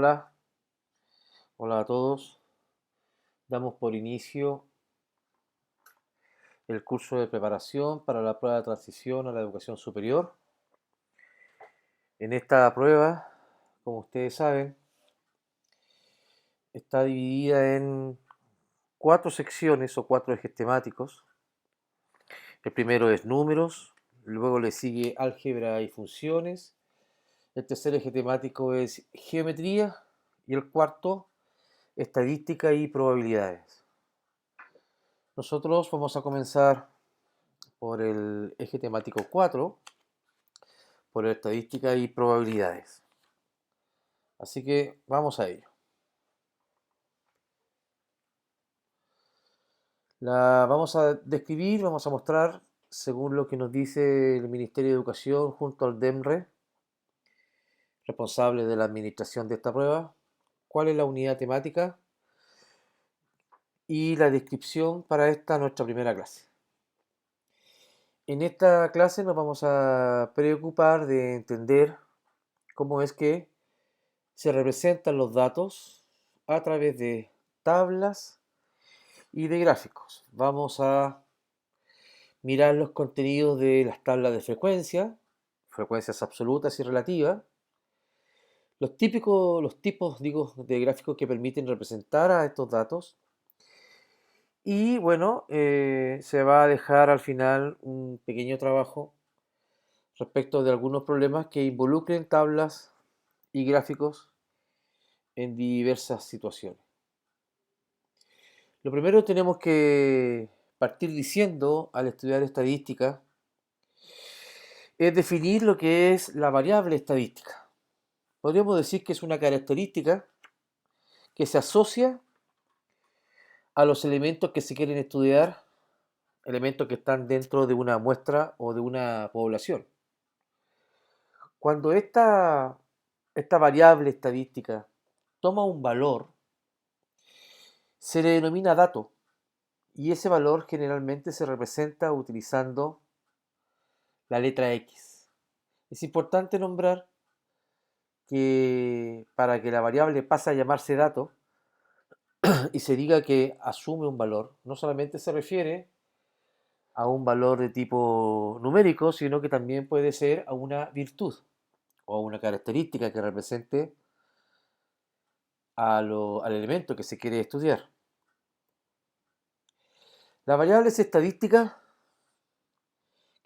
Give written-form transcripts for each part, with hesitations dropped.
Hola, hola a todos. Damos por inicio el curso de preparación para la prueba de transición a la educación superior. En esta prueba, como ustedes saben, está dividida en cuatro secciones o cuatro ejes temáticos. El primero es números, luego le sigue álgebra y funciones. El tercer eje temático es geometría y el cuarto, estadística y probabilidades. Nosotros vamos a comenzar por el eje temático 4, por estadística y probabilidades. Así que vamos a ello. La vamos a describir, vamos a mostrar, según lo que nos dice el Ministerio de Educación junto al DEMRE, responsable de la administración de esta prueba, cuál es la unidad temática y la descripción para esta nuestra primera clase. En esta clase nos vamos a preocupar de entender cómo es que se representan los datos a través de tablas y de gráficos. Vamos a mirar los contenidos de las tablas de frecuencia, frecuencias absolutas y relativas, los tipos, de gráficos que permiten representar a estos datos. Y bueno, se va a dejar al final un pequeño trabajo respecto de algunos problemas que involucren tablas y gráficos en diversas situaciones. Lo primero tenemos que partir diciendo al estudiar estadística es definir lo que es la variable estadística. Podríamos decir que es una característica que se asocia a los elementos que se quieren estudiar, elementos que están dentro de una muestra o de una población. Cuando esta variable estadística toma un valor, se le denomina dato y ese valor generalmente se representa utilizando la letra X. Es importante nombrar que para que la variable pase a llamarse dato y se diga que asume un valor, no solamente se refiere a un valor de tipo numérico, sino que también puede ser a una virtud o a una característica que represente al elemento que se quiere estudiar. Las variables estadísticas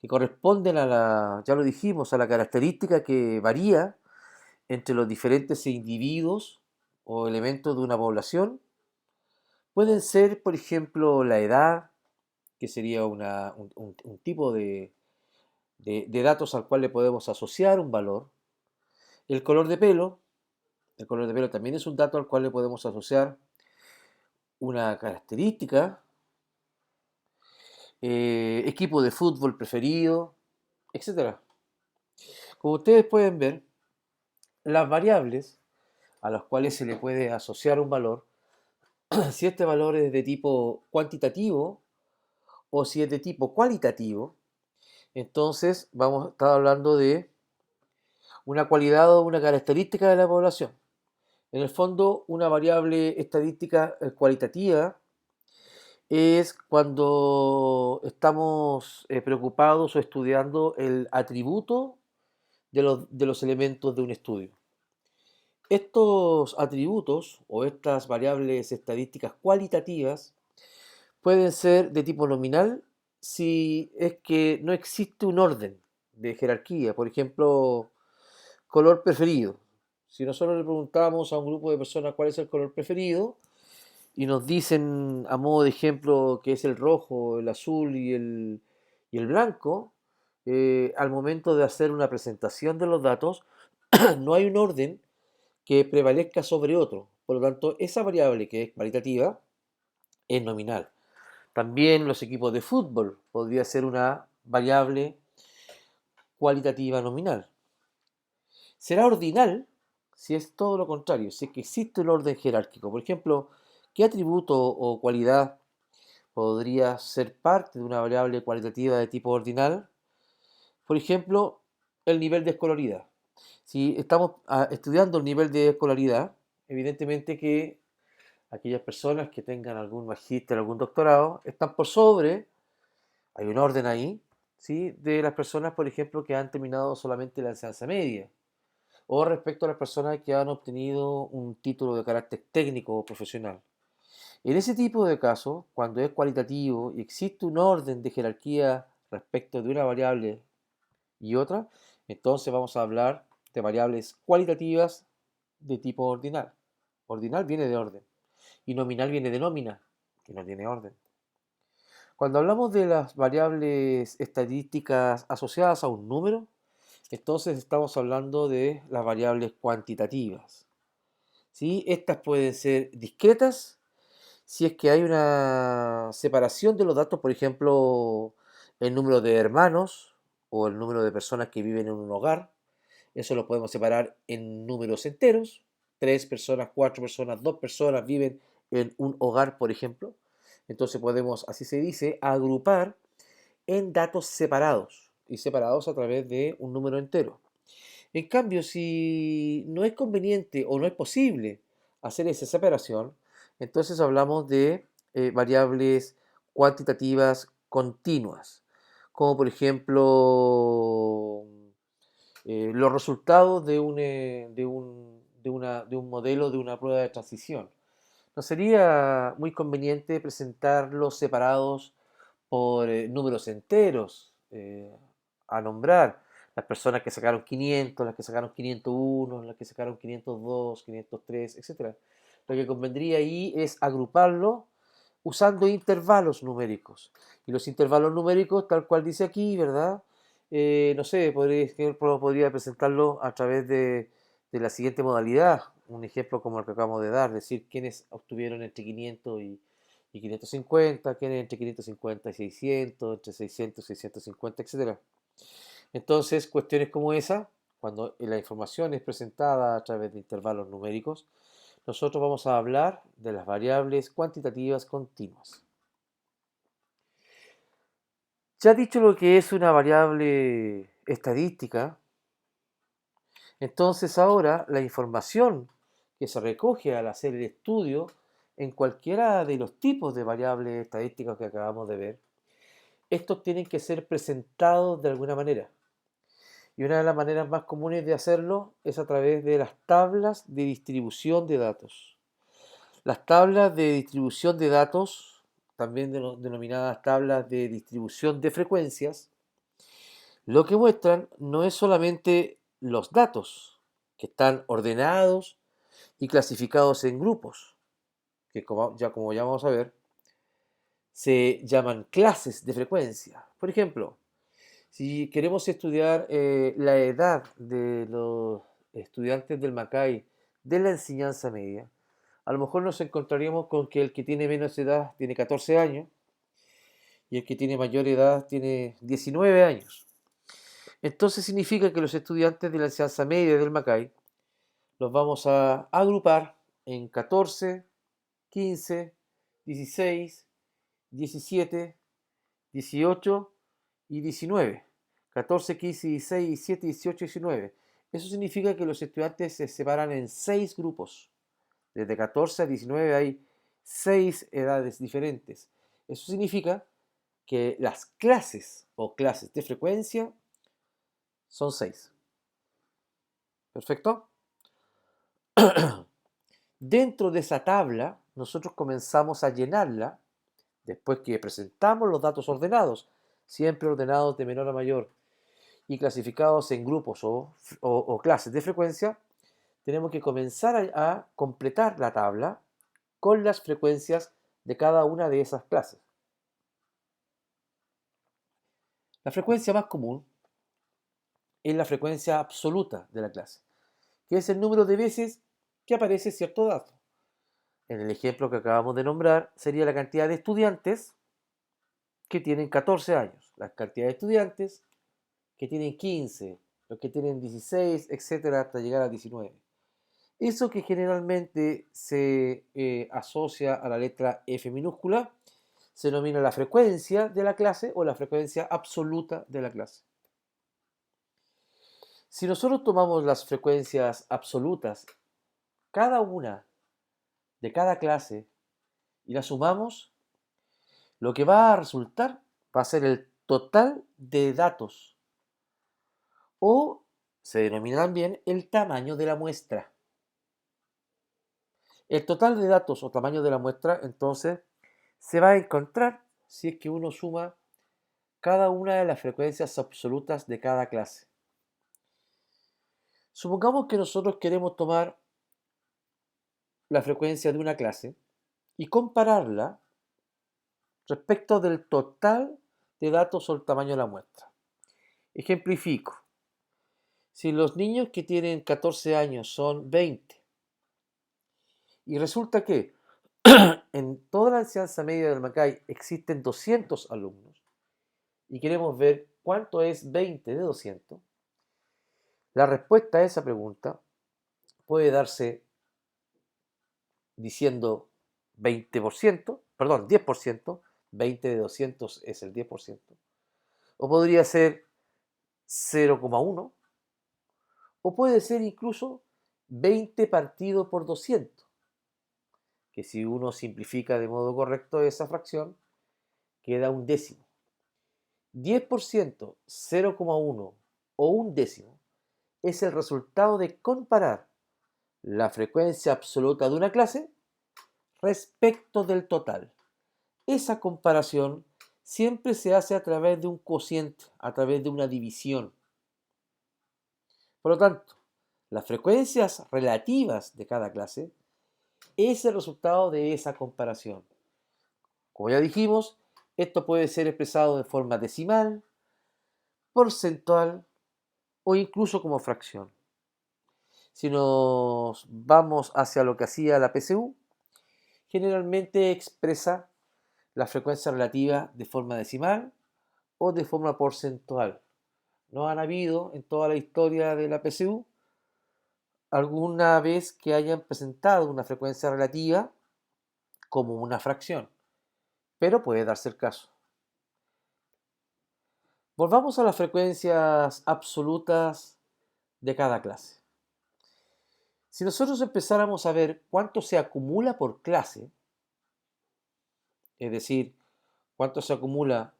que corresponden ya lo dijimos, a la característica que varía entre los diferentes individuos o elementos de una población, pueden ser, por ejemplo, la edad, que sería un tipo de datos al cual le podemos asociar un valor. El color de pelo, el color de pelo también es un dato al cual le podemos asociar una característica. Equipo de fútbol preferido, etcétera. Como ustedes pueden ver, las variables a las cuales se le puede asociar un valor, si este valor es de tipo cuantitativo o si es de tipo cualitativo, entonces vamos a estar hablando de una cualidad o una característica de la población. En el fondo, una variable estadística cualitativa es cuando estamos preocupados o estudiando el atributo de los elementos de un estudio. Estos atributos o estas variables estadísticas cualitativas pueden ser de tipo nominal si es que no existe un orden de jerarquía. Por ejemplo, color preferido. Si nosotros le preguntamos a un grupo de personas cuál es el color preferido y nos dicen a modo de ejemplo que es el rojo, el azul y el blanco, al momento de hacer una presentación de los datos, no hay un orden que prevalezca sobre otro. Por lo tanto, esa variable que es cualitativa es nominal. También los equipos de fútbol podría ser una variable cualitativa nominal. Será ordinal si es todo lo contrario, si es que existe un orden jerárquico. Por ejemplo, ¿qué atributo o cualidad podría ser parte de una variable cualitativa de tipo ordinal? Por ejemplo, el nivel de escolaridad. Si estamos estudiando el nivel de escolaridad, evidentemente que aquellas personas que tengan algún magíster, algún doctorado, están por sobre, hay un orden ahí, ¿sí? De las personas, por ejemplo, que han terminado solamente la enseñanza media, o respecto a las personas que han obtenido un título de carácter técnico o profesional. En ese tipo de casos, cuando es cualitativo y existe un orden de jerarquía respecto de una variable y otra, entonces vamos a hablar de variables cualitativas de tipo ordinal. Ordinal viene de orden y nominal viene de nómina, que no tiene orden. Cuando hablamos de las variables estadísticas asociadas a un número, entonces estamos hablando de las variables cuantitativas. ¿Sí? Estas pueden ser discretas si es que hay una separación de los datos, por ejemplo, el número de hermanos o el número de personas que viven en un hogar. Eso lo podemos separar en números enteros. 3 personas, 4 personas, 2 personas viven en un hogar, por ejemplo. Entonces podemos, así se dice, agrupar en datos separados y separados a través de un número entero. En cambio, si no es conveniente o no es posible hacer esa separación, entonces hablamos de variables cuantitativas continuas, como por ejemplo los resultados de un modelo de una prueba de transición. ¿No sería muy conveniente presentarlos separados por números enteros a nombrar? Las personas que sacaron 500, las que sacaron 501, las que sacaron 502, 503, etcétera. Lo que convendría ahí es agruparlo usando intervalos numéricos. Y los intervalos numéricos, tal cual dice aquí, ¿verdad? No sé, podría presentarlo a través de la siguiente modalidad. Un ejemplo como el que acabamos de dar, decir quiénes obtuvieron entre 500 y 550, quiénes entre 550 y 600, entre 600 y 650, etcétera. Entonces, cuestiones como esa, cuando la información es presentada a través de intervalos numéricos, nosotros vamos a hablar de las variables cuantitativas continuas. Ya dicho lo que es una variable estadística, entonces ahora la información que se recoge al hacer el estudio en cualquiera de los tipos de variables estadísticas que acabamos de ver, estos tienen que ser presentados de alguna manera. Y una de las maneras más comunes de hacerlo es a través de las tablas de distribución de datos. Las tablas de distribución de datos, también denominadas tablas de distribución de frecuencias, lo que muestran no es solamente los datos, que están ordenados y clasificados en grupos, que como ya vamos a ver, se llaman clases de frecuencia. Por ejemplo, si queremos estudiar la edad de los estudiantes del Macay de la enseñanza media, a lo mejor nos encontraríamos con que el que tiene menos edad tiene 14 años y el que tiene mayor edad tiene 19 años. Entonces significa que los estudiantes de la enseñanza media del Macay los vamos a agrupar en 14, 15, 16, 17, 18 y 19. 14, 15, 16, 17, 18 y 19. Eso significa que los estudiantes se separan en 6 grupos. Desde 14 a 19 hay 6 edades diferentes. Eso significa que las clases o clases de frecuencia son 6. ¿Perfecto? Dentro de esa tabla, nosotros comenzamos a llenarla después que presentamos los datos ordenados, siempre ordenados de menor a mayor y clasificados en grupos o clases de frecuencia. Tenemos que comenzar a completar la tabla con las frecuencias de cada una de esas clases. La frecuencia más común es la frecuencia absoluta de la clase, que es el número de veces que aparece cierto dato. En el ejemplo que acabamos de nombrar, sería la cantidad de estudiantes que tienen 14 años, la cantidad de estudiantes que tienen 15, los que tienen 16, etcétera, hasta llegar a 19. Eso que generalmente se asocia a la letra F minúscula se denomina la frecuencia de la clase o la frecuencia absoluta de la clase. Si nosotros tomamos las frecuencias absolutas cada una de cada clase y la sumamos, lo que va a resultar va a ser el total de datos, o se denomina también el tamaño de la muestra. El total de datos o tamaño de la muestra, entonces, se va a encontrar si es que uno suma cada una de las frecuencias absolutas de cada clase. Supongamos que nosotros queremos tomar la frecuencia de una clase y compararla respecto del total de datos o el tamaño de la muestra. Ejemplifico. Si los niños que tienen 14 años son 20 y resulta que en toda la enseñanza media del Macay existen 200 alumnos y queremos ver cuánto es 20 de 200, la respuesta a esa pregunta puede darse diciendo 20%, perdón, 10%, 20 de 200 es el 10%, o podría ser 0,1, o puede ser incluso 20 partido por 200, que si uno simplifica de modo correcto esa fracción, queda un décimo. 10%, 0,1 o un décimo es el resultado de comparar la frecuencia absoluta de una clase respecto del total. Esa comparación siempre se hace a través de un cociente, a través de una división. Por lo tanto, las frecuencias relativas de cada clase es el resultado de esa comparación. Como ya dijimos, esto puede ser expresado de forma decimal, porcentual o incluso como fracción. Si nos vamos hacia lo que hacía la PCU, generalmente expresa la frecuencia relativa de forma decimal o de forma porcentual. No han habido en toda la historia de la PCU alguna vez que hayan presentado una frecuencia relativa como una fracción, pero puede darse el caso. Volvamos a las frecuencias absolutas de cada clase. Si nosotros empezáramos a ver cuánto se acumula por clase, es decir, cuánto se acumula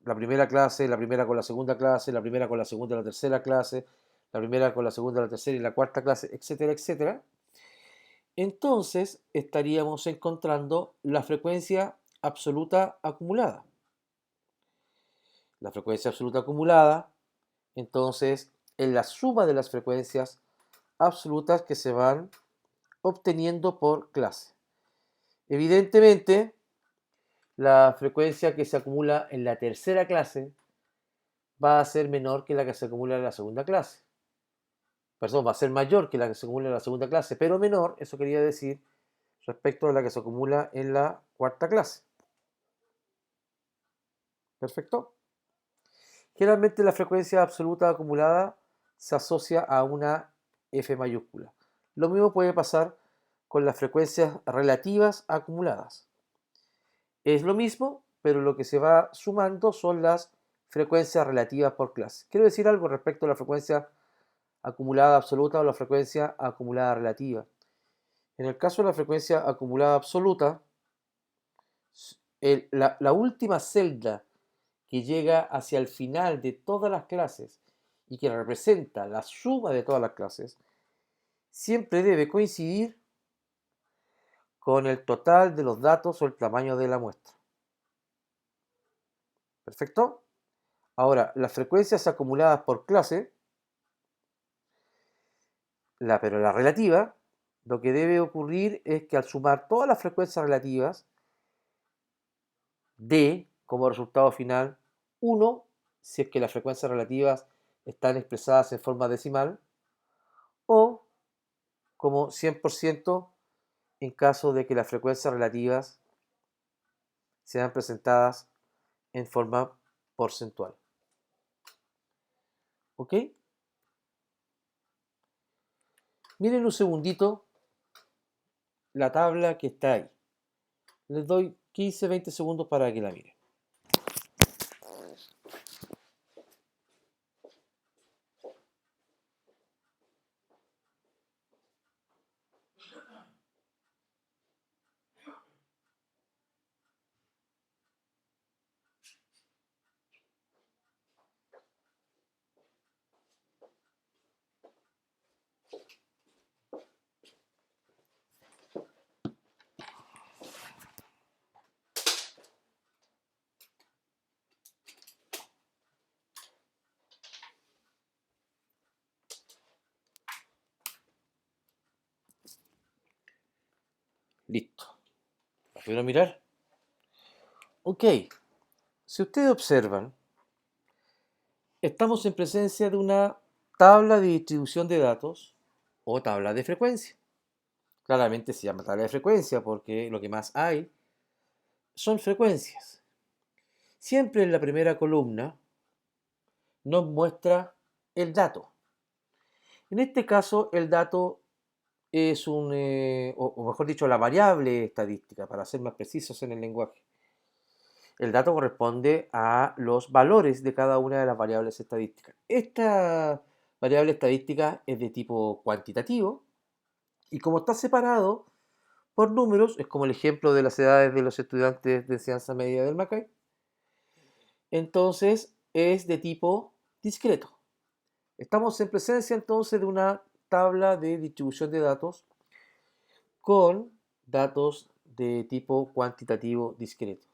la primera clase, la primera con la segunda clase, la primera con la segunda y la tercera clase, la primera con la segunda, la tercera y la cuarta clase, etcétera, etcétera, entonces estaríamos encontrando la frecuencia absoluta acumulada. La frecuencia absoluta acumulada, entonces, es la suma de las frecuencias absolutas que se van obteniendo por clase. Evidentemente, la frecuencia que se acumula en la tercera clase va a ser menor que la que se acumula en la segunda clase. Perdón, va a ser mayor que la que se acumula en la segunda clase, pero menor, eso quería decir, respecto a la que se acumula en la cuarta clase. ¿Perfecto? Generalmente la frecuencia absoluta acumulada se asocia a una F mayúscula. Lo mismo puede pasar con las frecuencias relativas acumuladas. Es lo mismo, pero lo que se va sumando son las frecuencias relativas por clase. Quiero decir algo respecto a la frecuencia acumulada absoluta o la frecuencia acumulada relativa. En el caso de la frecuencia acumulada absoluta, la última celda que llega hacia el final de todas las clases y que representa la suma de todas las clases, siempre debe coincidir con el total de los datos o el tamaño de la muestra. ¿Perfecto? Ahora, las frecuencias acumuladas por clase, pero la relativa, lo que debe ocurrir es que al sumar todas las frecuencias relativas, dé como resultado final 1, si es que las frecuencias relativas están expresadas en forma decimal, o como 100% en caso de que las frecuencias relativas sean presentadas en forma porcentual. ¿Ok? Miren un segundito la tabla que está ahí. Les doy 15-20 segundos para que la miren. Listo. ¿La pudieron mirar? Ok. Si ustedes observan, estamos en presencia de una tabla de distribución de datos o tabla de frecuencia. Claramente se llama tabla de frecuencia porque lo que más hay son frecuencias. Siempre en la primera columna nos muestra el dato. En este caso, el dato es o mejor dicho, la variable estadística, para ser más precisos en el lenguaje. El dato corresponde a los valores de cada una de las variables estadísticas. Esta variable estadística es de tipo cuantitativo y como está separado por números, es como el ejemplo de las edades de los estudiantes de enseñanza media del Macay, entonces es de tipo discreto. Estamos en presencia entonces de una tabla de distribución de datos con datos de tipo cuantitativo discreto.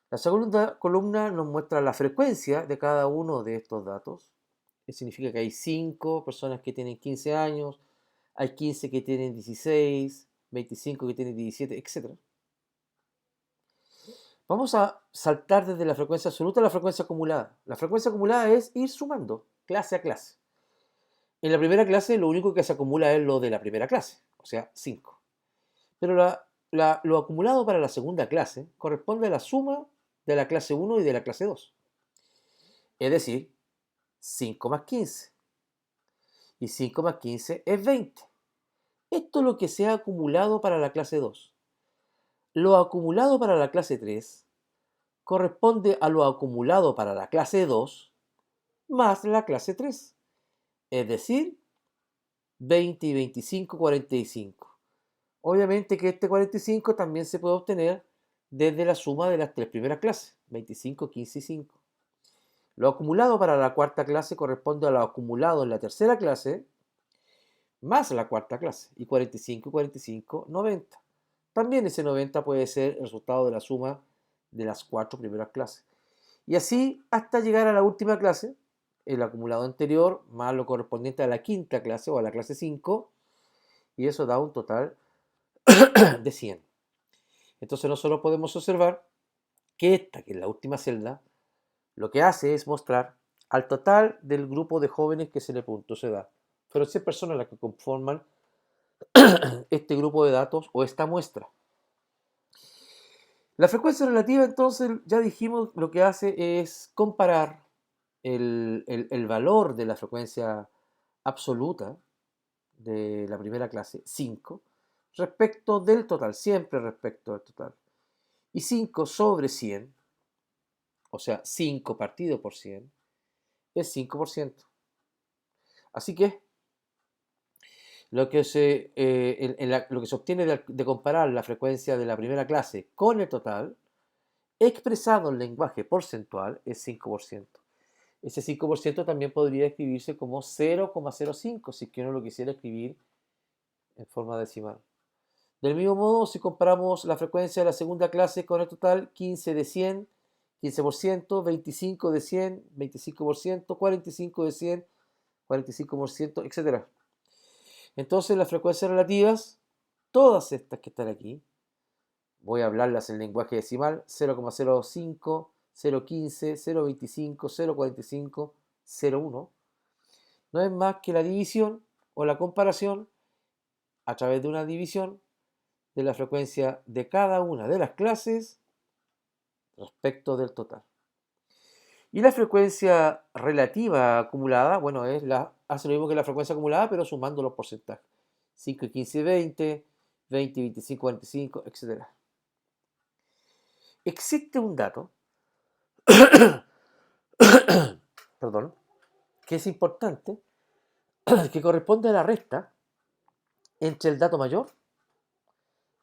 La segunda columna nos muestra la frecuencia de cada uno de estos datos. Eso significa que hay 5 personas que tienen 15 años, hay 15 que tienen 16, 25 que tienen 17, etc. Vamos a saltar desde la frecuencia absoluta a la frecuencia acumulada. La frecuencia acumulada es ir sumando clase a clase. En la primera clase lo único que se acumula es lo de la primera clase, o sea, 5. Pero lo acumulado para la segunda clase corresponde a la suma de la clase 1 y de la clase 2. Es decir, 5 más 15. Y 5 más 15 es 20. Esto es lo que se ha acumulado para la clase 2. Lo acumulado para la clase 3 corresponde a lo acumulado para la clase 2 más la clase 3. Es decir, 20 y 25, 45. Obviamente que este 45 también se puede obtener desde la suma de las tres primeras clases, 25, 15 y 5. Lo acumulado para la cuarta clase corresponde a lo acumulado en la tercera clase más la cuarta clase, y 45 y 45, 90. También ese 90 puede ser el resultado de la suma de las 4 primeras clases. Y así hasta llegar a la última clase, el acumulado anterior más lo correspondiente a la quinta clase o a la clase 5, y eso da un total de 100. Entonces nosotros podemos observar que esta, que es la última celda, lo que hace es mostrar al total del grupo de jóvenes que se le preguntó su edad. Fueron 100 personas las que conforman este grupo de datos o esta muestra. La frecuencia relativa, entonces, ya dijimos, lo que hace es comparar el valor de la frecuencia absoluta de la primera clase, 5, respecto del total, siempre respecto del total. Y 5 sobre 100, o sea, 5 partido por 100, es 5%. Así que lo que se obtiene de comparar la frecuencia de la primera clase con el total, expresado en lenguaje porcentual, es 5%. Ese 5% también podría escribirse como 0,05 si es que uno lo quisiera escribir en forma decimal. Del mismo modo, si comparamos la frecuencia de la segunda clase con el total, 15 de 100, 15%, 25 de 100, 25%, 45 de 100, 45%, etc. Entonces las frecuencias relativas, todas estas que están aquí, voy a hablarlas en lenguaje decimal, 0,05, 0,15, 0,25, 0,45, 0,1, no es más que la división o la comparación a través de una división de la frecuencia de cada una de las clases respecto del total. Y la frecuencia relativa acumulada, bueno, hace lo mismo que la frecuencia acumulada, pero sumando los porcentajes. 5 y 15 20, 20 y 25, 45, etc. Existe un dato, perdón, que es importante, que corresponde a la resta entre el dato mayor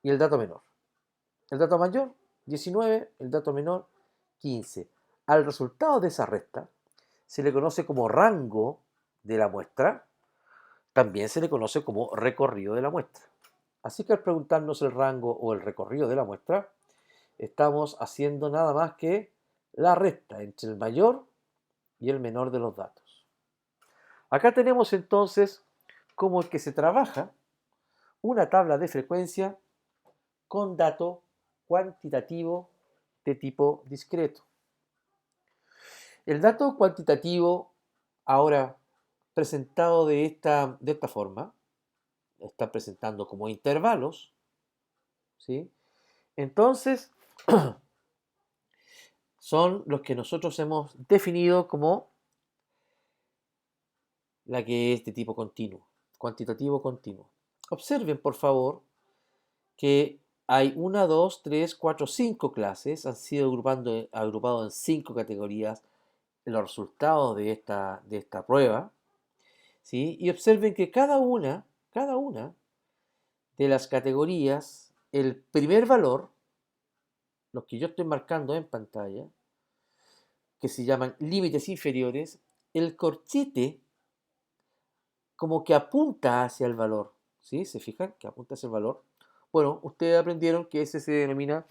y el dato menor. El dato mayor, 19, el dato menor, 15. Al resultado de esa resta se le conoce como rango de la muestra, también se le conoce como recorrido de la muestra. Así que al preguntarnos el rango o el recorrido de la muestra, estamos haciendo nada más que la resta entre el mayor y el menor de los datos. Acá tenemos entonces cómo es que se trabaja una tabla de frecuencia con dato cuantitativo de tipo discreto. El dato cuantitativo, ahora presentado de esta forma, está presentando como intervalos, ¿sí? Entonces, son los que nosotros hemos definido como la que es de tipo continuo, cuantitativo continuo. Observen, por favor, que hay 1, 2, 3, 4, 5 clases, han sido agrupados en 5 categorías los resultados de esta prueba, ¿sí? Y observen que cada una de las categorías, el primer valor, los que yo estoy marcando en pantalla, que se llaman límites inferiores, el corchete como que apunta hacia el valor, ¿sí? ¿Se fijan? Que apunta hacia el valor. Bueno, ustedes aprendieron que ese se denomina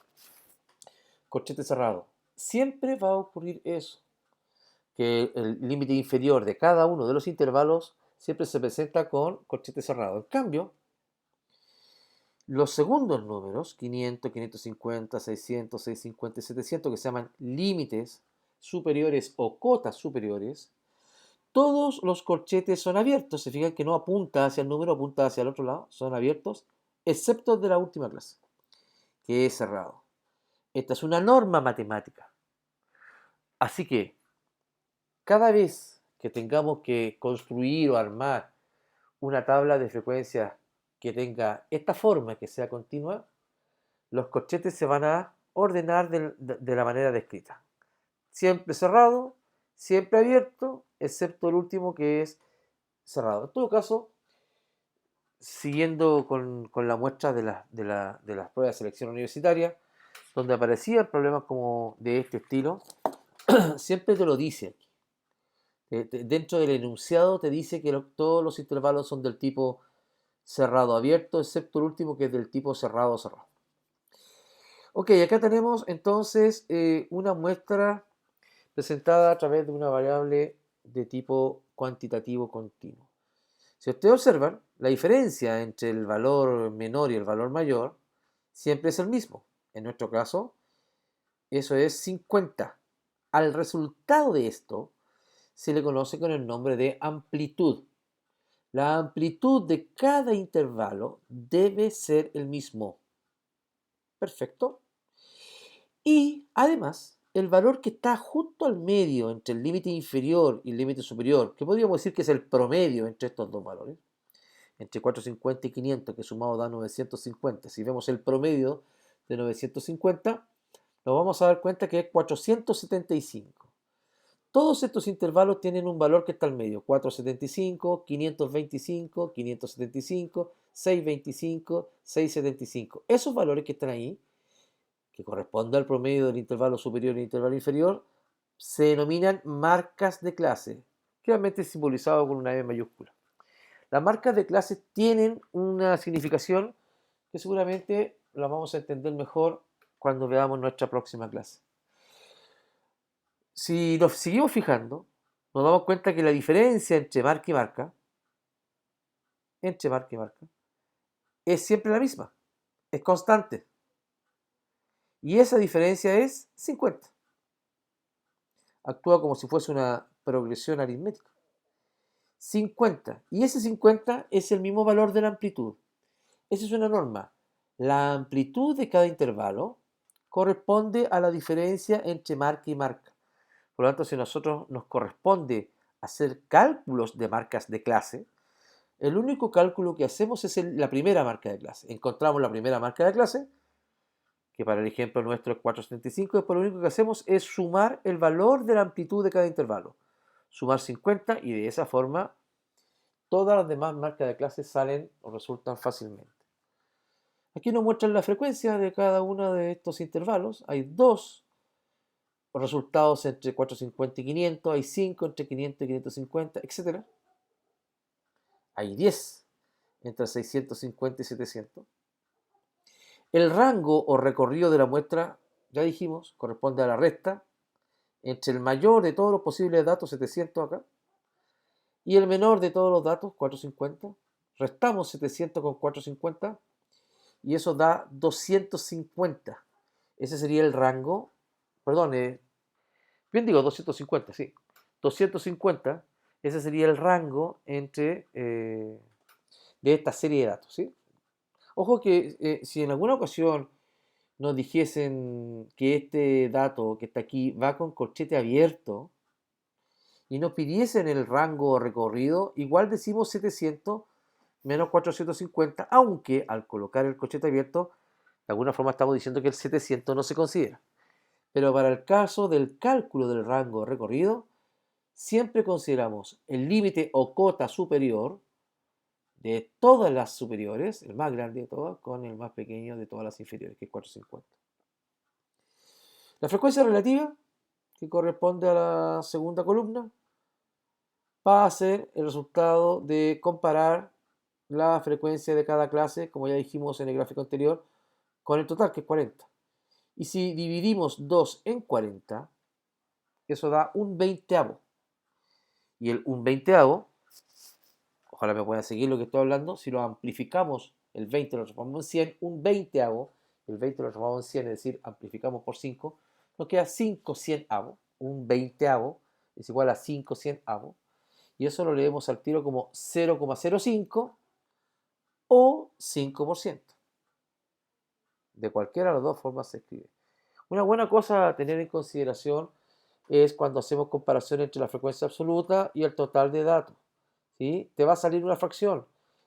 corchete cerrado. Siempre va a ocurrir eso, que el límite inferior de cada uno de los intervalos siempre se presenta con corchete cerrado. En cambio, los segundos números, 500, 550, 600, 650 y 700, que se llaman límites superiores o cotas superiores, todos los corchetes son abiertos. Se fijan que no apunta hacia el número, apunta hacia el otro lado, son abiertos, excepto el de la última clase, que es cerrado. Esta es una norma matemática. Así que cada vez que tengamos que construir o armar una tabla de frecuencias que tenga esta forma, que sea continua, los corchetes se van a ordenar de la manera descrita. Siempre cerrado, siempre abierto, excepto el último que es cerrado. En todo caso, siguiendo con la muestra de las pruebas de selección universitaria, donde aparecían problemas como de este estilo, siempre te lo dice. Dentro del enunciado te dice que todos los intervalos son del tipo cerrado abierto, excepto el último que es del tipo cerrado cerrado. Ok, acá tenemos entonces una muestra presentada a través de una variable de tipo cuantitativo continuo. Si ustedes observan, la diferencia entre el valor menor y el valor mayor siempre es el mismo. En nuestro caso, eso es 50. Al resultado de esto se le conoce con el nombre de amplitud. La amplitud de cada intervalo debe ser el mismo. Perfecto. Y además, el valor que está justo al medio entre el límite inferior y el límite superior, que podríamos decir que es el promedio entre estos dos valores, entre 450 y 500, que sumado da 950. Si vemos el promedio de 950, nos vamos a dar cuenta que es 475. Todos estos intervalos tienen un valor que está al medio: 475, 525, 575, 625, 675. Esos valores que están ahí, que corresponden al promedio del intervalo superior y el intervalo inferior, se denominan marcas de clase, claramente simbolizado con una M mayúscula. Las marcas de clase tienen una significación que seguramente la vamos a entender mejor cuando veamos nuestra próxima clase. Si nos seguimos fijando, nos damos cuenta que la diferencia entre marca y marca, es siempre la misma, es constante. Y esa diferencia es 50. Actúa como si fuese una progresión aritmética. 50. Y ese 50 es el mismo valor de la amplitud. Esa es una norma. La amplitud de cada intervalo corresponde a la diferencia entre marca y marca. Por lo tanto, si a nosotros nos corresponde hacer cálculos de marcas de clase, el único cálculo que hacemos es la primera marca de clase. Encontramos la primera marca de clase, que para el ejemplo nuestro es 475, y después lo único que hacemos es sumar el valor de la amplitud de cada intervalo. Sumar 50 y de esa forma todas las demás marcas de clase salen o resultan fácilmente. Aquí nos muestran la frecuencia de cada uno de estos intervalos. Hay 2 resultados entre 450 y 500, hay 5 entre 500 y 550, etc. Hay 10 entre 650 y 700. El rango o recorrido de la muestra, ya dijimos, corresponde a la recta entre el mayor de todos los posibles datos, 700 acá, y el menor de todos los datos, 450, Restamos 700 con 450 y eso da 250. Ese sería el rango, perdón, bien digo 250, sí. 250, ese sería el rango entre de esta serie de datos, ¿sí? Ojo que si en alguna ocasión nos dijesen que este dato que está aquí va con corchete abierto y nos pidiesen el rango recorrido, igual decimos 700 menos 450, aunque al colocar el corchete abierto, de alguna forma estamos diciendo que el 700 no se considera. Pero para el caso del cálculo del rango recorrido, siempre consideramos el límite o cota superior de todas las superiores, el más grande de todas, con el más pequeño de todas las inferiores, que es 450. La frecuencia relativa, que corresponde a la segunda columna, va a ser el resultado de comparar la frecuencia de cada clase, como ya dijimos en el gráfico anterior, con el total, que es 40. Y si dividimos 2 en 40, eso da un veinteavo. Y el un veinteavo, ojalá me puedan seguir lo que estoy hablando, si lo amplificamos, el 20 lo transformamos en 100, un veinteavo, el 20 lo transformamos en 100, es decir, amplificamos por 5, nos queda 5 cienavos. Un veinteavo es igual a 5 cienavos. Y eso lo leemos al tiro como 0,05 o 5%. De cualquiera de las dos formas se escribe. Una buena cosa a tener en consideración es cuando hacemos comparación entre la frecuencia absoluta y el total de datos. ¿Sí? Te va a salir una fracción.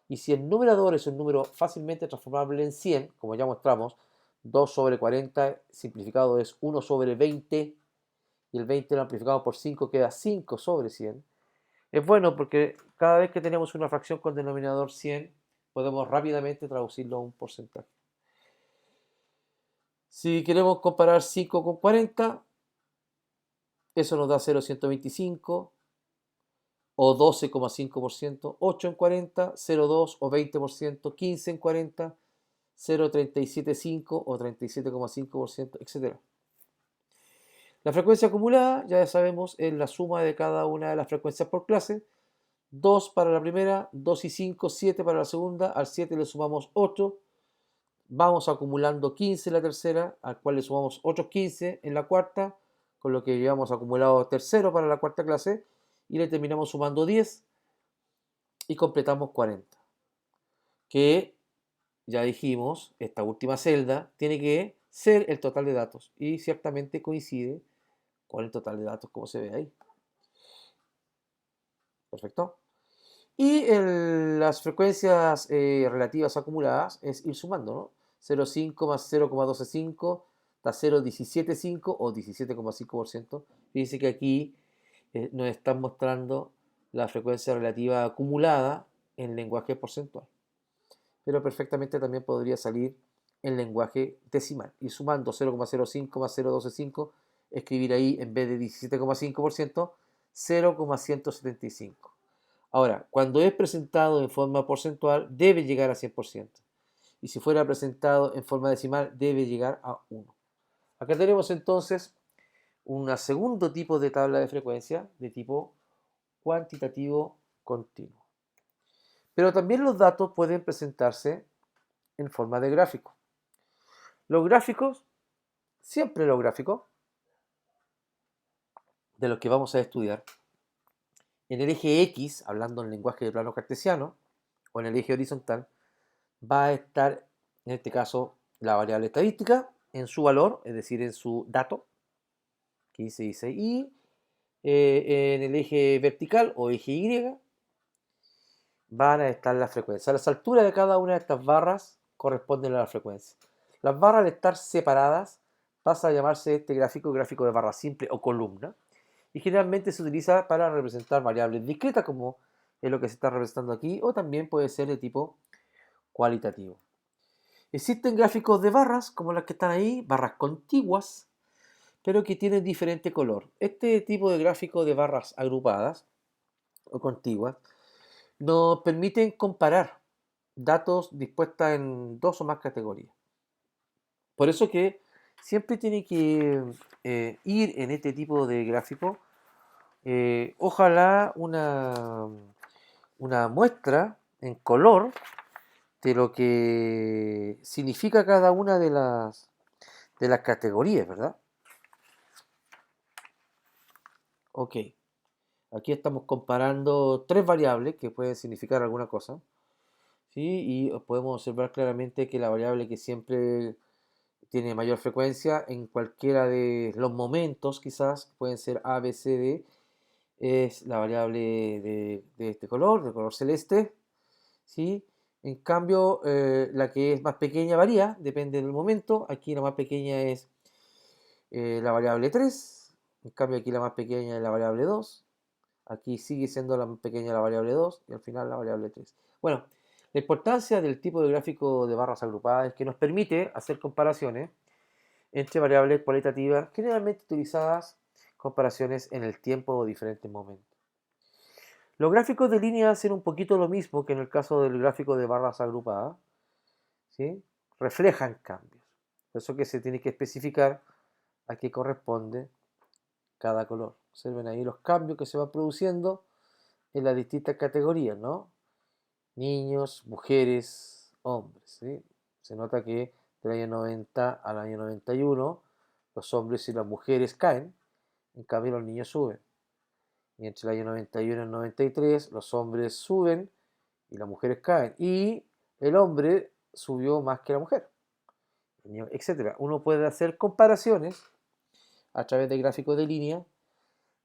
Y si el numerador es un número fácilmente transformable en 100, como ya mostramos, 2 sobre 40 simplificado es 1 sobre 20, y el 20 lo amplificado por 5 queda 5 sobre 100. Es bueno porque cada vez que tenemos una fracción con denominador 100, podemos rápidamente traducirlo a un porcentaje. Si queremos comparar 5 con 40, eso nos da 0,125 o 12,5%, 8 en 40, 0,2 o 20%, 15 en 40, 0,375 o 37,5%, etc. La frecuencia acumulada, ya sabemos, es la suma de cada una de las frecuencias por clase. 2 para la primera, 2 y 5, 7 para la segunda, al 7 le sumamos 8, vamos acumulando 15 en la tercera, al cual le sumamos otros 15 en la cuarta, con lo que llevamos acumulado tercero para la cuarta clase, y le terminamos sumando 10 y completamos 40. Que ya dijimos, esta última celda tiene que ser el total de datos, y ciertamente coincide con el total de datos como se ve ahí. Perfecto. Y las frecuencias relativas acumuladas es ir sumando, ¿no? 0,5 más 0,125 da 0,175 o 17,5%. Fíjense que aquí nos están mostrando la frecuencia relativa acumulada en lenguaje porcentual. Pero perfectamente también podría salir en lenguaje decimal. Ir sumando 0,05 más 0,125, escribir ahí en vez de 17,5%, 0,175. Ahora, cuando es presentado en forma porcentual, debe llegar a 100%. Y si fuera presentado en forma decimal, debe llegar a 1. Acá tenemos entonces un segundo tipo de tabla de frecuencia de tipo cuantitativo continuo. Pero también los datos pueden presentarse en forma de gráfico. Los gráficos, siempre los gráficos, de los que vamos a estudiar, en el eje X, hablando en lenguaje de plano cartesiano, o en el eje horizontal, va a estar, en este caso, la variable estadística en su valor, es decir, en su dato, 15 y 6, y en el eje vertical o eje Y van a estar las frecuencias. Las alturas de cada una de estas barras corresponden a la frecuencia. Las barras, al estar separadas, pasa a llamarse este gráfico de barra simple o columna, y generalmente se utiliza para representar variables discretas, como es lo que se está representando aquí, o también puede ser de tipo cualitativo. Existen gráficos de barras, como las que están ahí, barras contiguas, pero que tienen diferente color. Este tipo de gráfico de barras agrupadas o contiguas nos permiten comparar datos dispuestas en dos o más categorías. Por eso que siempre tiene que ir en este tipo de gráfico, ojalá una muestra en color de lo que significa cada una de las categorías, ¿verdad? Ok, aquí estamos comparando tres variables que pueden significar alguna cosa, ¿sí? Y podemos observar claramente que la variable que siempre tiene mayor frecuencia en cualquiera de los momentos, quizás pueden ser A, B, C, D, es la variable de este color, de color celeste, ¿sí? En cambio, la que es más pequeña varía, depende del momento. Aquí la más pequeña es la variable 3, en cambio aquí la más pequeña es la variable 2. Aquí sigue siendo la más pequeña la variable 2 y al final la variable 3. Bueno, la importancia del tipo de gráfico de barras agrupadas es que nos permite hacer comparaciones entre variables cualitativas generalmente utilizadas, comparaciones en el tiempo o diferentes momentos. Los gráficos de línea hacen un poquito lo mismo que en el caso del gráfico de barras agrupadas, ¿sí? Reflejan cambios. Por eso que se tiene que especificar a qué corresponde cada color. Observen ahí los cambios que se van produciendo en las distintas categorías, ¿no? Niños, mujeres, hombres, ¿sí? Se nota que del año 90 al año 91 los hombres y las mujeres caen, en cambio los niños suben. Y entre el año 91 y el 93 los hombres suben y las mujeres caen. Y el hombre subió más que la mujer, etcétera. Uno puede hacer comparaciones a través de gráficos de línea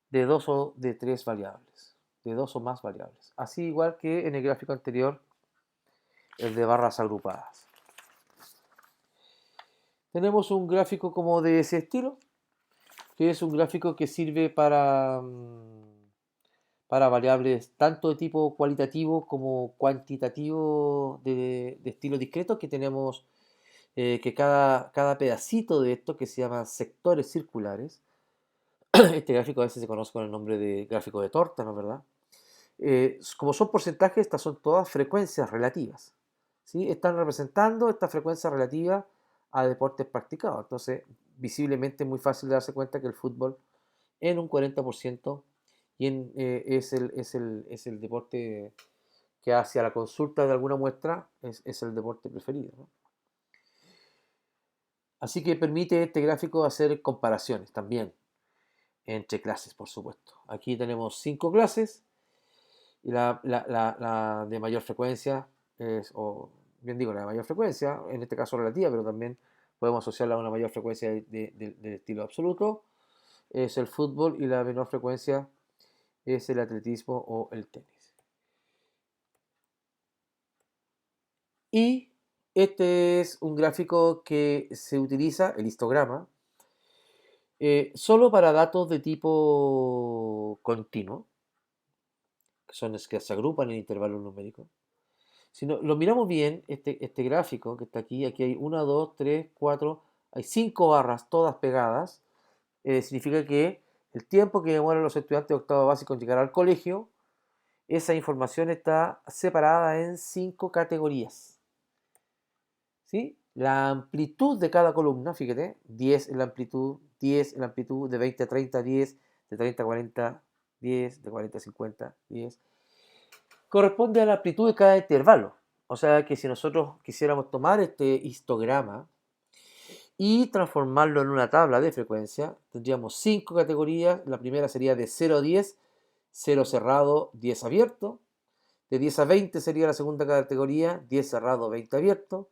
de dos o de tres variables, de dos o más variables. Así igual que en el gráfico anterior, el de barras agrupadas. Tenemos un gráfico como de ese estilo, que es un gráfico que sirve para variables tanto de tipo cualitativo como cuantitativo de estilo discreto, que tenemos que cada pedacito de esto, que se llama sectores circulares, este gráfico a veces se conoce con el nombre de gráfico de torta, ¿no es verdad? Como son porcentajes, estas son todas frecuencias relativas, ¿sí? Están representando esta frecuencia relativa a deportes practicados. Entonces, visiblemente es muy fácil darse cuenta que el fútbol en un 40% es el deporte que hacia la consulta de alguna muestra es el deporte preferido, ¿no? Así que permite este gráfico hacer comparaciones también entre clases, por supuesto. Aquí tenemos 5 clases y la de mayor frecuencia es, o bien digo, la de mayor frecuencia, en este caso relativa, pero también podemos asociarla a una mayor frecuencia del estilo absoluto, es el fútbol y la menor frecuencia es el atletismo o el tenis. Y este es un gráfico que se utiliza, el histograma, solo para datos de tipo continuo, que son los que se agrupan en intervalos numéricos. Si lo miramos bien, este gráfico que está aquí, aquí hay 1, 2, 3, 4, hay 5 barras todas pegadas, significa que el tiempo que demoran los estudiantes de octavo básico en llegar al colegio, esa información está separada en 5 categorías, ¿sí? La amplitud de cada columna, fíjate, 10 en la amplitud, 10 en la amplitud, de 20 a 30, 10, de 30 a 40, 10, de 40 a 50, 10, corresponde a la amplitud de cada intervalo. O sea que si nosotros quisiéramos tomar este histograma y transformarlo en una tabla de frecuencia, tendríamos 5 categorías. La primera sería de 0 a 10, 0 cerrado, 10 abierto. De 10 a 20 sería la segunda categoría, 10 cerrado, 20 abierto.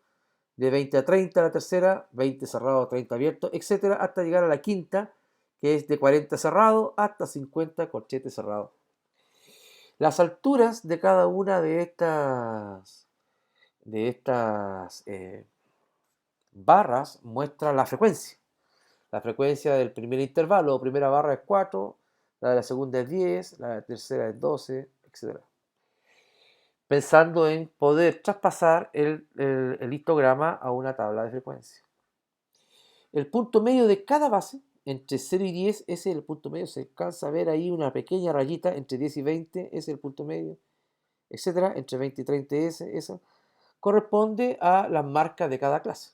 De 20 a 30 la tercera, 20 cerrado, 30 abierto, etcétera, hasta llegar a la quinta, que es de 40 cerrado hasta 50 corchete cerrado. Las alturas de cada una de estas barras muestra la frecuencia. La frecuencia del primer intervalo o primera barra es 4, la de la segunda es 10, la de la tercera es 12, etc. Pensando en poder traspasar el histograma a una tabla de frecuencia. El punto medio de cada base, entre 0 y 10, ese es el punto medio. Se alcanza a ver ahí una pequeña rayita entre 10 y 20, ese es el punto medio, etc. Entre 20 y 30, eso corresponde a las marcas de cada clase.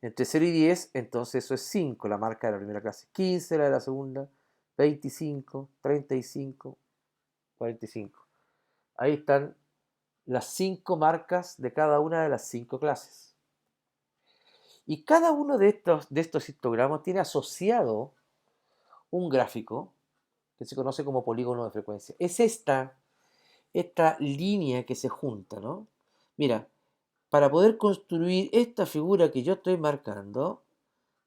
Entre 0 y 10, entonces eso es 5, la marca de la primera clase. 15, la de la segunda. 25, 35, 45. Ahí están las 5 marcas de cada una de las 5 clases. Y cada uno de estos histogramas tiene asociado un gráfico que se conoce como polígono de frecuencia. Es esta línea que se junta, ¿no? Mira, para poder construir esta figura que yo estoy marcando,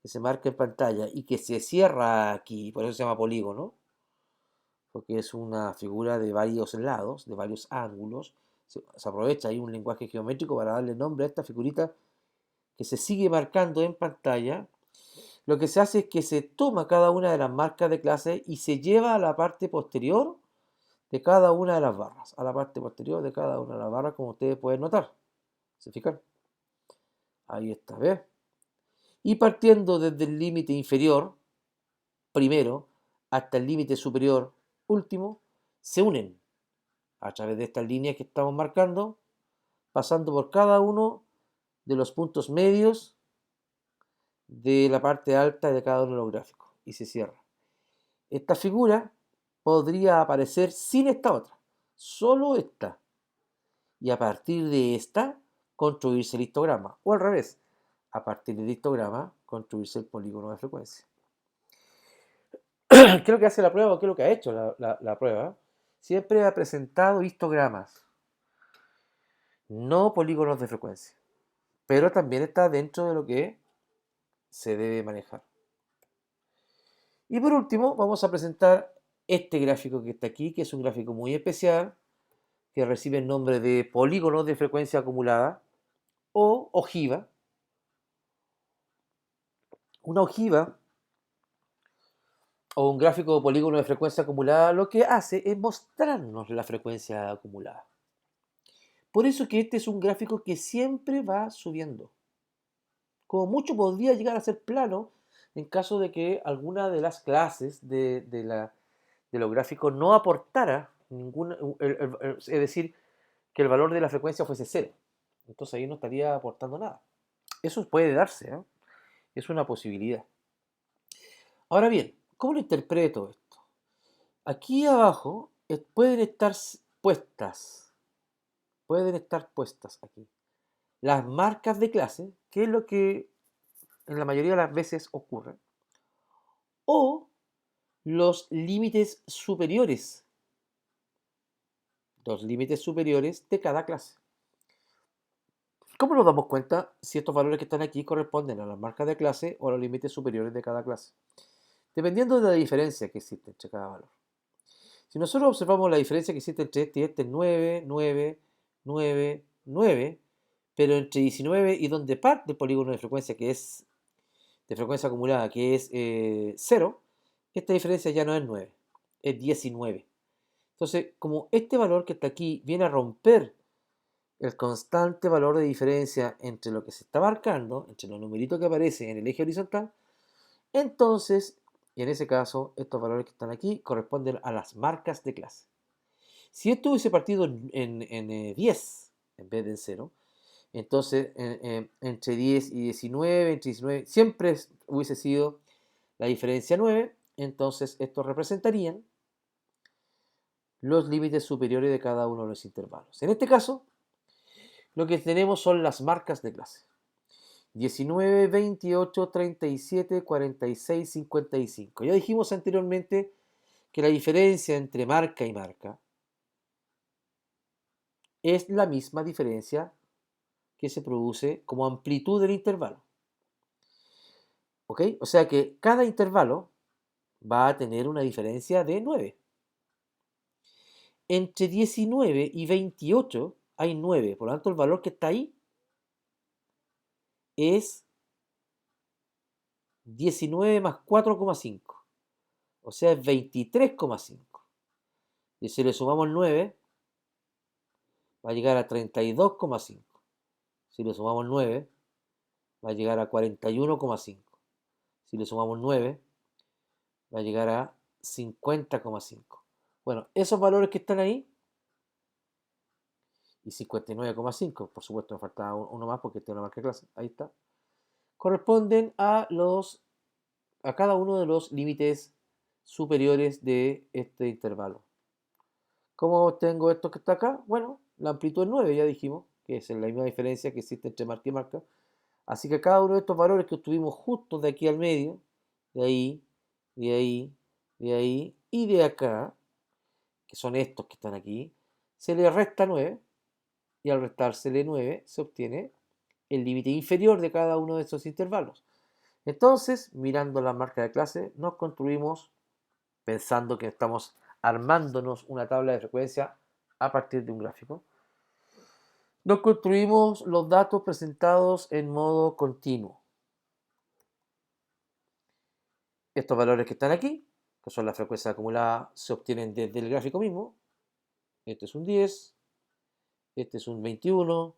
que se marca en pantalla y que se cierra aquí, por eso se llama polígono, porque es una figura de varios lados, de varios ángulos. Se aprovecha ahí un lenguaje geométrico para darle nombre a esta figurita que se sigue marcando en pantalla. Lo que se hace es que se toma cada una de las marcas de clase y se lleva a la parte posterior de cada una de las barras, a la parte posterior de cada una de las barras, como ustedes pueden notar. ¿Se fijan? Ahí está, ¿ves? Y partiendo desde el límite inferior, primero, hasta el límite superior, último, se unen a través de estas líneas que estamos marcando, pasando por cada uno de los puntos medios de la parte alta de cada uno de los gráficos y se cierra. Esta figura podría aparecer sin esta otra, solo esta, y a partir de esta construirse el histograma, o al revés, a partir del histograma construirse el polígono de frecuencia. ¿Qué es lo que hace la prueba o qué es lo que ha hecho la prueba? Siempre ha presentado histogramas, no polígonos de frecuencia, pero también está dentro de lo que se debe manejar. Y por último, vamos a presentar este gráfico que está aquí, que es un gráfico muy especial, que recibe el nombre de polígonos de frecuencia acumulada o ojiva. Una ojiva o un gráfico de polígono de frecuencia acumulada lo que hace es mostrarnos la frecuencia acumulada. Por eso que este es un gráfico que siempre va subiendo. Como mucho podría llegar a ser plano en caso de que alguna de las clases de los gráficos no aportara ninguna, es decir, que el valor de la frecuencia fuese cero. Entonces ahí no estaría aportando nada. Eso puede darse, ¿eh? Es una posibilidad. Ahora bien, ¿cómo lo interpreto esto? Aquí abajo pueden estar puestas aquí las marcas de clase, que es lo que en la mayoría de las veces ocurre, o los límites superiores de cada clase. ¿Cómo nos damos cuenta si estos valores que están aquí corresponden a las marcas de clase o a los límites superiores de cada clase? Dependiendo de la diferencia que existe entre cada valor. Si nosotros observamos la diferencia que existe entre este es 9, 9, 9, 9, pero entre 19 y donde parte el polígono de frecuencia, que es de frecuencia acumulada, que es 0, esta diferencia ya no es 9, es 19. Entonces, como este valor que está aquí viene a romper el constante valor de diferencia entre lo que se está marcando, entre los numeritos que aparecen en el eje horizontal, entonces, y en ese caso, estos valores que están aquí corresponden a las marcas de clase. Si esto hubiese partido en 10 en vez de en 0, entonces entre 10 y 19, entre 19, siempre hubiese sido la diferencia 9, entonces estos representarían los límites superiores de cada uno de los intervalos. En este caso, lo que tenemos son las marcas de clase. 19, 28, 37, 46, 55. Ya dijimos anteriormente que la diferencia entre marca y marca es la misma diferencia que se produce como amplitud del intervalo. ¿Ok? O sea que cada intervalo va a tener una diferencia de 9. Entre 19 y 28 hay 9, por lo tanto el valor que está ahí es 19 más 4,5, o sea es 23,5. Y si le sumamos 9, va a llegar a 32,5. Si le sumamos 9, va a llegar a 41,5. Si le sumamos 9, va a llegar a 50,5. Bueno, esos valores que están ahí, y 59,5, por supuesto me faltaba uno más porque tengo una marca de clase, ahí está, corresponden a cada uno de los límites superiores de este intervalo. ¿Cómo obtengo esto que está acá? Bueno, La amplitud es 9, ya dijimos, que es la misma diferencia que existe entre marca y marca. Así que cada uno de estos valores que obtuvimos justo de aquí al medio, de ahí, de ahí, de ahí y de acá, que son estos que están aquí, se le resta 9 y al restársele 9 se obtiene el límite inferior de cada uno de estos intervalos. Entonces, mirando la marca de clase, nos construimos, pensando que estamos armándonos una tabla de frecuencia a partir de un gráfico, nos construimos los datos presentados en modo continuo. Estos valores que están aquí, que son las frecuencias acumuladas, se obtienen desde el gráfico mismo. Este es un 10, este es un 21,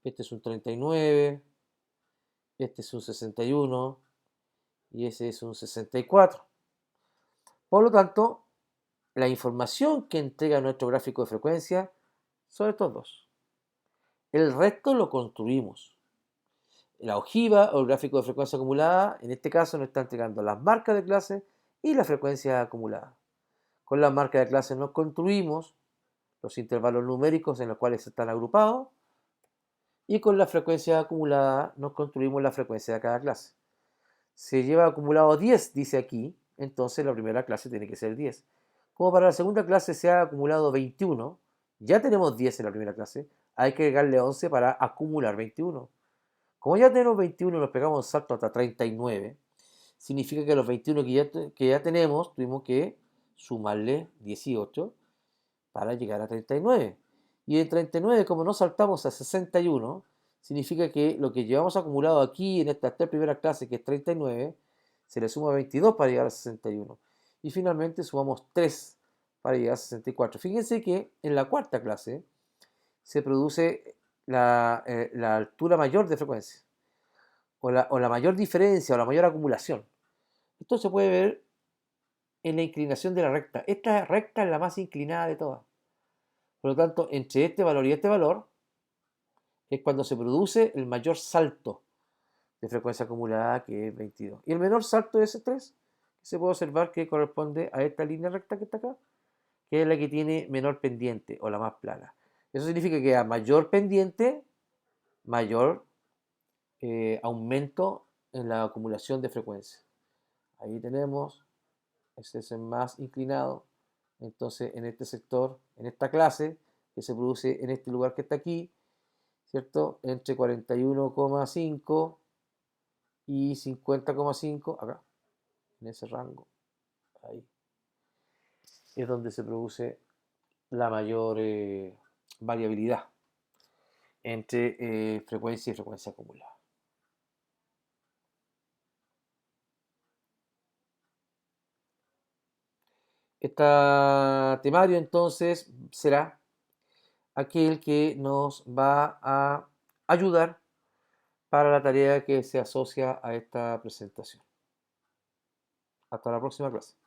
este es un 39, este es un 61 y ese es un 64. Por lo tanto, la información que entrega nuestro gráfico de frecuencia son estos dos. El resto lo construimos. La ojiva o el gráfico de frecuencia acumulada, en este caso nos está entregando las marcas de clase y la frecuencia acumulada. Con las marcas de clase nos construimos los intervalos numéricos en los cuales están agrupados y con la frecuencia acumulada nos construimos la frecuencia de cada clase. Se lleva acumulado 10, dice aquí, entonces la primera clase tiene que ser 10. Como para la segunda clase se ha acumulado 21, ya tenemos 10 en la primera clase, hay que agregarle 11 para acumular 21. Como ya tenemos 21 y nos pegamos un salto hasta 39, significa que los 21 que ya tenemos tuvimos que sumarle 18 para llegar a 39. Y de 39, como no saltamos a 61, significa que lo que llevamos acumulado aquí en estas tres primeras clases, que es 39, se le suma 22 para llegar a 61. Y finalmente sumamos 3 para llegar a 64. Fíjense que en la cuarta clase se produce la altura mayor de frecuencia, o la mayor diferencia, o la mayor acumulación. Esto se puede ver en la inclinación de la recta. Esta recta es la más inclinada de todas. Por lo tanto, entre este valor y este valor es cuando se produce el mayor salto de frecuencia acumulada, que es 22. Y el menor salto es 3, que se puede observar que corresponde a esta línea recta que está acá, que es la que tiene menor pendiente o la más plana. Eso significa que a mayor pendiente, mayor aumento en la acumulación de frecuencia. Ahí tenemos, ese es el más inclinado. Entonces, en este sector, en esta clase, que se produce en este lugar que está aquí, ¿cierto? Entre 41,5 y 50,5, acá, en ese rango, ahí, es donde se produce la mayor variabilidad entre frecuencia y frecuencia acumulada. Este temario entonces será aquel que nos va a ayudar para la tarea que se asocia a esta presentación. Hasta la próxima clase.